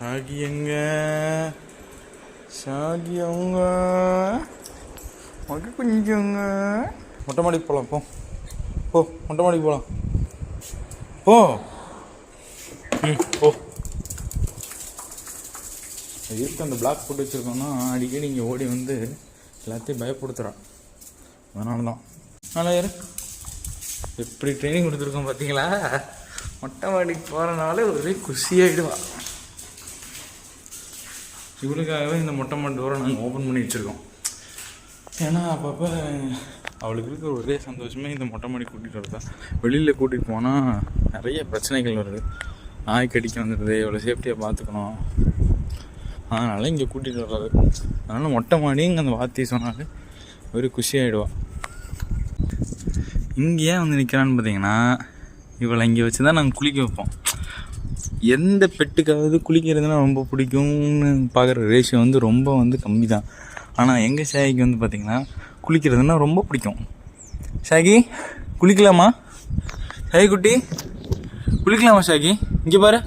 ஷாகி எங்க? ஷாகி அவங்க மொட்டை குஞ்சுங்க. மொட்டை மாடிக்கு போகலாம். போ போ, மொட்டை மாடிக்கு போகலாம். போ. போ. எதுக்கு அந்த பிளாக் போட்டு வச்சுருக்கோன்னா அடிக்கடி இங்கே ஓடி வந்து எல்லாத்தையும் பயப்படுத்துகிறான். அதனால தான். அதனால் யார் எப்படி ட்ரைனிங் கொடுத்துருக்கோம் பார்த்தீங்களா? மொட்டை மாடிக்கு போகிறனால ஒரே குஷியாகிடுவான். இவளுக்காகவே இந்த மொட்டை மாடி டோரை நாங்கள் ஓப்பன் பண்ணி வச்சுருக்கோம். ஏன்னா அப்பப்போ அவளுக்கு இருக்கிற ஒரே சந்தோஷமே இந்த மொட்டை மாடி கூட்டிகிட்டு வரதா. வெளியில் கூட்டிகிட்டு போனால் நிறைய பிரச்சனைகள் வருது. நாய் கடிக்க வந்துடுது, எவ்வளோ சேஃப்டியாக பார்த்துக்கணும். அதனால் இங்கே கூட்டிகிட்டு வர்றது. அதனால் மொட்டை மாடிங்க அந்த வார்த்தையை சொன்னாலே ஒரு குஷியாகிடுவாள். இங்கே ஏன் வந்து நிற்கிறான்னு பார்த்தீங்கன்னா, இவளை இங்கே வச்சு தான் நாங்கள் குளிக்க வைப்போம். எந்த பெட்டுக்காவது குளிக்கிறதுனா ரொம்ப பிடிக்கும்னு பார்க்குற ரேஷியோ வந்து ரொம்ப வந்து கம்மி தான். ஆனால் எங்கள் ஷாகிக்கு வந்து பார்த்திங்கன்னா குளிக்கிறதுனா ரொம்ப பிடிக்கும். ஷாகி குளிக்கலாமா? ஷாகி குட்டி குளிக்கலாமா? ஷாகி இங்கே பாரு.